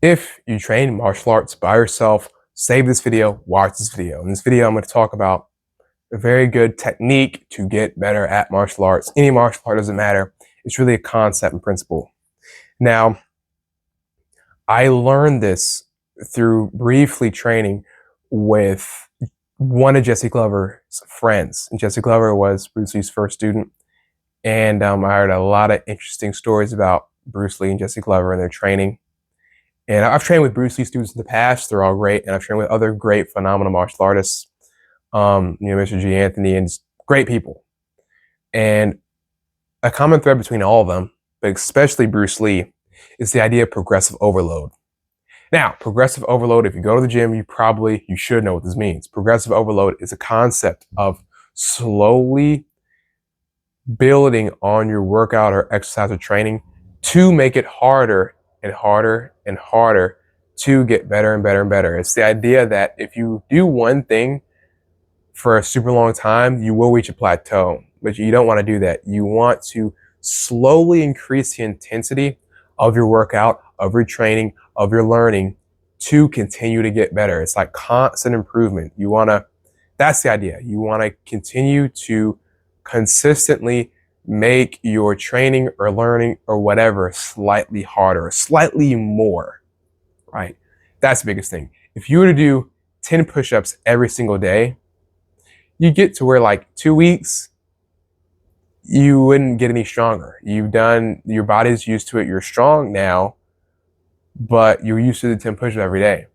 If you train martial arts by yourself, save this video, watch this video. In this video, I'm going to talk about a very good technique to get better at martial arts. Any martial art doesn't matter. It's really a concept and principle. Now, I learned this through briefly training with one of Jesse Glover's friends. And Jesse Glover was Bruce Lee's first student. And I heard a lot of interesting stories about Bruce Lee and Jesse Glover and their training. And I've trained with Bruce Lee students in the past. They're all great. And I've trained with other great, phenomenal martial artists, Mr. G. Anthony, and just great people. And a common thread between all of them, but especially Bruce Lee, is the idea of progressive overload. Now, progressive overload, if you go to the gym, you should know what this means. Progressive overload is a concept of slowly building on your workout or exercise or training to make it harder and harder and harder to get better and better and better. It's the idea that if you do one thing for a super long time, you will reach a plateau, but you don't want to do that. You want to slowly increase the intensity of your workout, of your training, of your learning to continue to get better. It's like constant improvement. That's the idea. You want to continue to consistently make your training or learning or whatever slightly harder, slightly more, right? That's the biggest thing. If you were to do 10 push-ups every single day, you get to where like 2 weeks, you wouldn't get any stronger. Your body's used to it. You're strong now, but you're used to the 10 push-ups every day.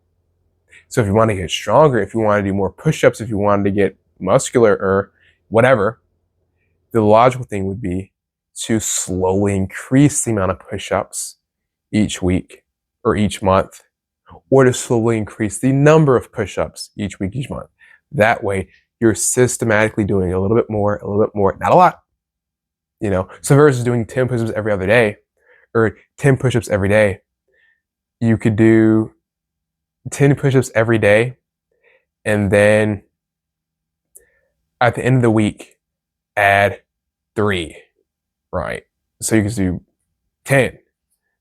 So if you want to get stronger, if you want to do more push-ups, if you wanted to get muscular or whatever, the logical thing would be to slowly increase the amount of push-ups each week or each month, or to slowly increase the number of push-ups each week, each month. That way, you're systematically doing a little bit more, not a lot. So versus doing 10 push-ups every other day or 10 push-ups every day, you could do 10 push-ups every day, and then at the end of the week, add 3, right? So you can do 10,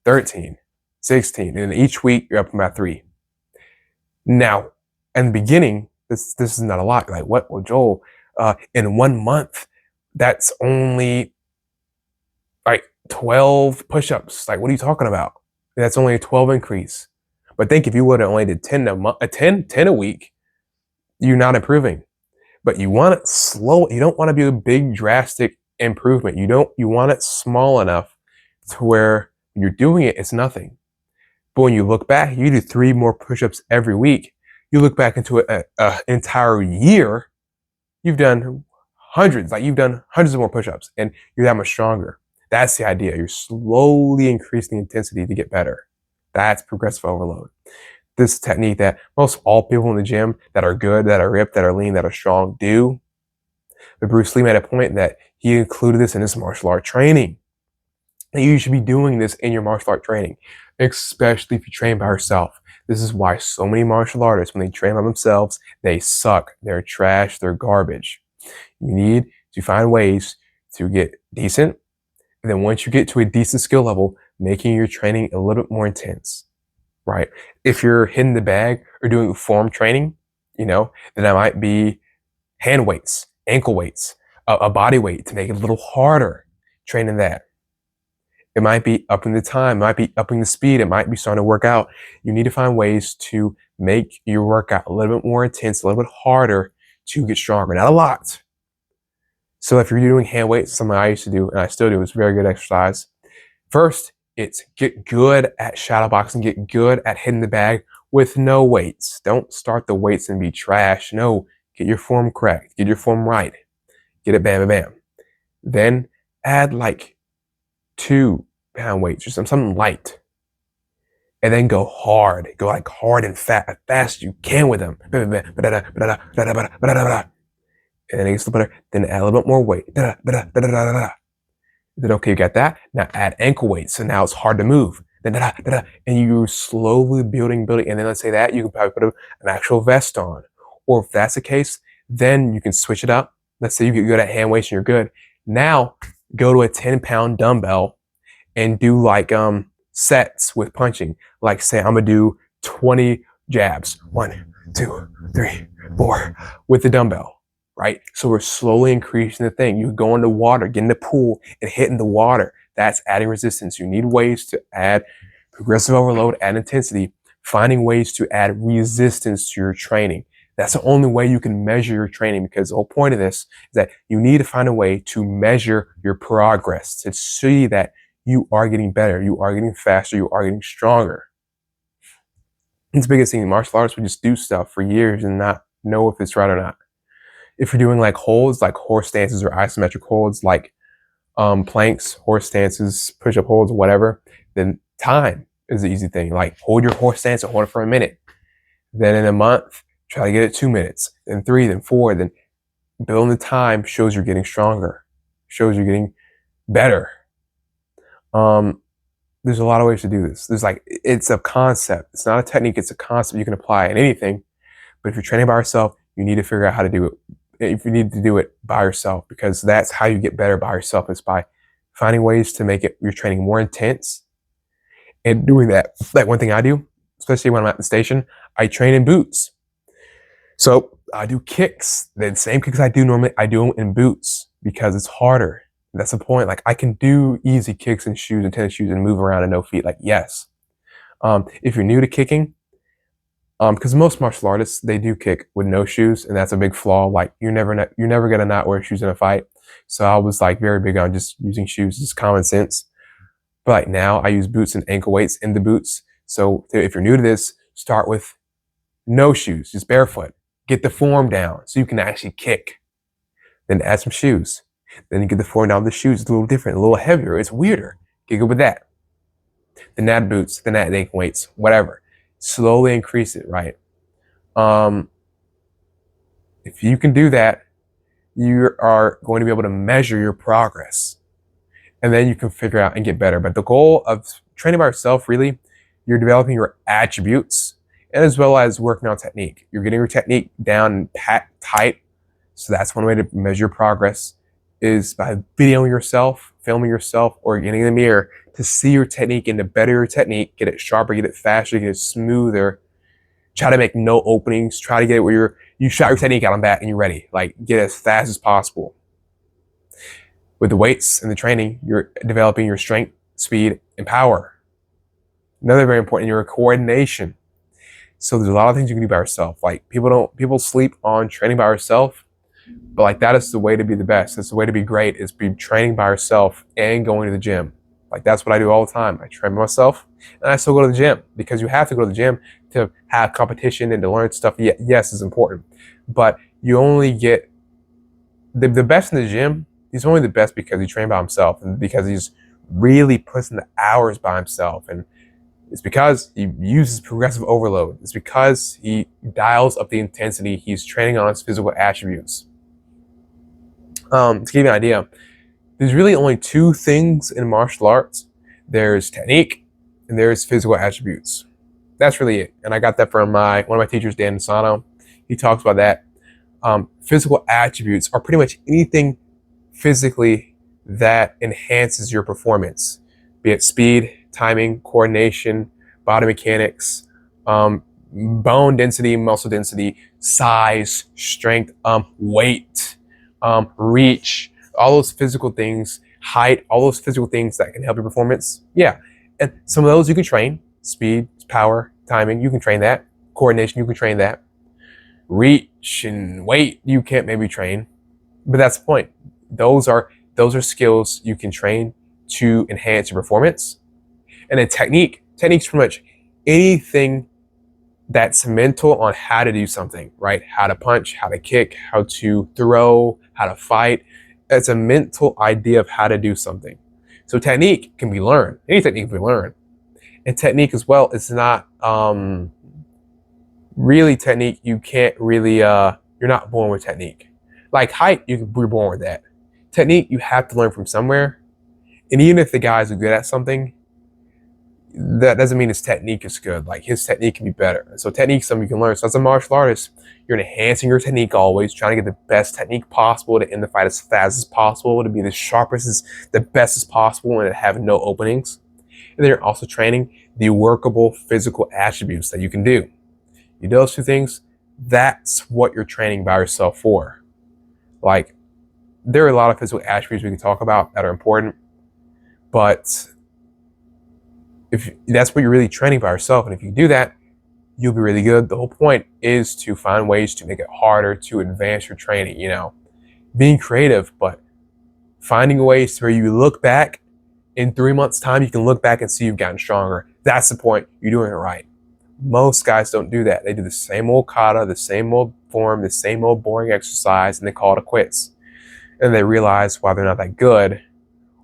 13, 16, and each week you're up about 3. Now, in the beginning, this is not a lot. Like, what? Well, Joel, in 1 month, that's only like 12 push-ups. Like, what are you talking about? That's only a 12 increase. But think if you would have only did 10 a week, you're not improving. But you want it slow. You don't want to be a big drastic improvement. You want it small enough to where you're doing it, it's nothing. But when you look back, you do 3 more push-ups every week. You look back into an entire year, you've done hundreds of more push-ups, and you're that much stronger. That's the idea. You're slowly increasing the intensity to get better. That's progressive overload. This is a technique that most all people in the gym that are good, that are ripped, that are lean, that are strong do. But Bruce Lee made a point that he included this in his martial art training. And you should be doing this in your martial art training, especially if you train by yourself. This is why so many martial artists, when they train by themselves, they suck, they're trash, they're garbage. You need to find ways to get decent. And then once you get to a decent skill level, making your training a little bit more intense, right? If you're hitting the bag or doing form training, then that might be hand weights, ankle weights, a body weight to make it a little harder, training that. It might be upping the time, it might be upping the speed, it might be starting to work out. You need to find ways to make your workout a little bit more intense, a little bit harder to get stronger, not a lot. So if you're doing hand weights, something I used to do, and I still do, it's very good exercise. First, it's get good at shadow boxing, get good at hitting the bag with no weights. Don't start the weights and be trash. No, get your form correct, get your form right, get it bam, bam, bam. Then add like 2-pound weights or something light. And then go hard, hard and fast as you can with them. And then it gets a little better, then add a little bit more weight. Then okay, you got that. Now add ankle weight. So now it's hard to move. And you're slowly building. And then let's say that you can probably put an actual vest on. Or if that's the case, then you can switch it up. Let's say you get good at hand weights and you're good. Now go to a 10-pound dumbbell and do like sets with punching. Like say I'm gonna do 20 jabs, 1, 2, 3, 4, with the dumbbell, right? So we're slowly increasing the thing. You go in the water, get in the pool and hitting the water. That's adding resistance. You need ways to add progressive overload, add intensity, finding ways to add resistance to your training. That's the only way you can measure your training, because the whole point of this is that you need to find a way to measure your progress, to see that you are getting better, you are getting faster, you are getting stronger. It's the biggest thing in martial arts. We just do stuff for years and not know if it's right or not. If you're doing like holds, like horse stances or isometric holds, like planks, horse stances, push-up holds, whatever, then time is the easy thing. Like hold your horse stance and hold it for a minute. Then in a month, try to get it 2 minutes, then 3, then 4, then building the time shows you're getting stronger, shows you're getting better. There's a lot of ways to do this. It's a concept. It's not a technique. It's a concept you can apply in anything. But if you're training by yourself, you need to figure out how to do it. If you need to do it by yourself, because that's how you get better by yourself, is by finding ways to make your training more intense and doing that. Like one thing I do, especially when I'm at the station, I train in boots. So I do kicks, the same kicks I do normally, I do them in boots because it's harder. That's the point. Like I can do easy kicks in shoes and tennis shoes and move around in no feet. Like yes. If you're new to kicking, because most martial artists, they do kick with no shoes, and that's a big flaw. Like you're never gonna not wear shoes in a fight. So I was like very big on just using shoes, just common sense. But like now I use boots and ankle weights in the boots. So if you're new to this, start with no shoes, just barefoot. Get the form down so you can actually kick. Then add some shoes. Then you get the form down with the shoes. It's a little different, a little heavier. It's weirder. Get good with that. Then add boots, then add ankle weights, whatever. Slowly increase it, right? If you can do that, you are going to be able to measure your progress. And then you can figure out and get better. But the goal of training by yourself, really, you're developing your attributes, and as well as working on technique. You're getting your technique down and packed tight. So that's one way to measure progress, is by videoing yourself, filming yourself, or getting in the mirror to see your technique and to better your technique, get it sharper, get it faster, get it smoother. Try to make no openings. Try to get it where you shot your technique out and back and you're ready. Like get as fast as possible. With the weights and the training, you're developing your strength, speed, and power. Another very important, your coordination. So there's a lot of things you can do by yourself. Like people sleep on training by yourself, but like that is the way to be the best. That's the way to be great, is be training by yourself and going to the gym. Like that's what I do all the time. I train by myself and I still go to the gym, because you have to go to the gym to have competition and to learn stuff. Yes, it's important, but you only get the best in the gym. He's only the best because he trained by himself and because he's really puts in the hours by himself. And it's because he uses progressive overload. It's because he dials up the intensity. He's training on his physical attributes. To give you an idea, there's really only two things in martial arts. There's technique and there's physical attributes. That's really it. And I got that from one of my teachers, Dan Inosanto. He talks about that. Physical attributes are pretty much anything physically that enhances your performance, be it speed, timing, coordination, body mechanics, bone density, muscle density, size, strength, weight, reach, all those physical things, height, all those physical things that can help your performance. Yeah. And some of those you can train. Speed, power, timing, you can train that. Coordination, you can train that. Reach and weight, you can't maybe train. But that's the point. Those are skills you can train to enhance your performance. And then technique's pretty much anything that's mental on how to do something, right? How to punch, how to kick, how to throw, how to fight. It's a mental idea of how to do something. So technique can be learned. Any technique can be learned. And technique as well, it's not really technique. You can't really, you're not born with technique. Like height, you're born with that. Technique, you have to learn from somewhere. And even if the guys are good at something, that doesn't mean his technique is good. Like his technique can be better. So technique is something you can learn. So as a martial artist, you're enhancing your technique always, trying to get the best technique possible to end the fight as fast as possible, to be the sharpest, the best as possible, and to have no openings. And then you're also training the workable physical attributes that you can do. You do those two things, that's what you're training by yourself for. Like, there are a lot of physical attributes we can talk about that are important, but if that's what you're really training by yourself, and if you do that, you'll be really good. The whole point is to find ways to make it harder to advance your training, being creative, but finding ways where you look back in 3 months' time, you can look back and see you've gotten stronger. That's the point. You're doing it right. Most guys don't do that. They do the same old kata, the same old form, the same old boring exercise, and they call it quits. And they realize why they're not that good,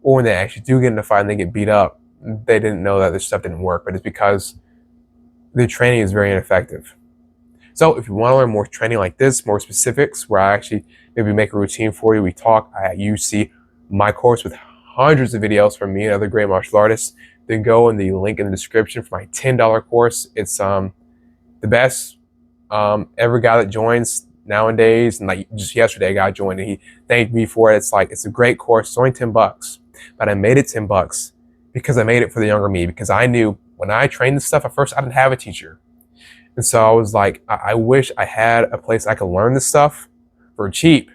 or when they actually do get in a fight and they get beat up, they didn't know that this stuff didn't work, but it's because the training is very ineffective. So if you want to learn more training like this, more specifics, where I actually maybe make a routine for you, you see my course with hundreds of videos from me and other great martial artists, then go in the link in the description for my $10 course. It's the best. Every guy that joins nowadays, and like just yesterday a guy joined and he thanked me for it. It's a great course. It's only $10, but I made it $10 because I made it for the younger me, because I knew when I trained this stuff at first, I didn't have a teacher. And so I was like, I wish I had a place I could learn this stuff for cheap,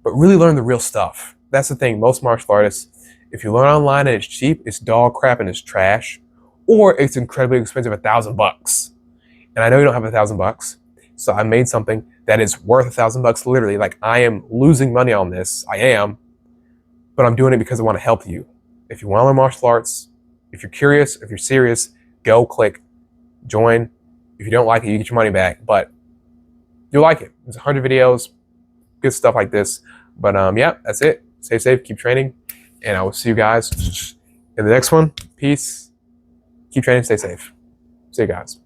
but really learn the real stuff. That's the thing. Most martial artists, if you learn online and it's cheap, it's dog crap and it's trash, or it's incredibly expensive, $1,000. And I know you don't have $1,000. So I made something that is worth $1,000, literally. Like, I am losing money on this. I am, but I'm doing it because I want to help you. If you want to learn martial arts, if you're curious, if you're serious, go click join. If you don't like it, you get your money back, but you'll like it. There's 100 videos, good stuff like this. But yeah, that's it. Stay safe, keep training, and I will see you guys in the next one. Peace. Keep training, stay safe. See you guys.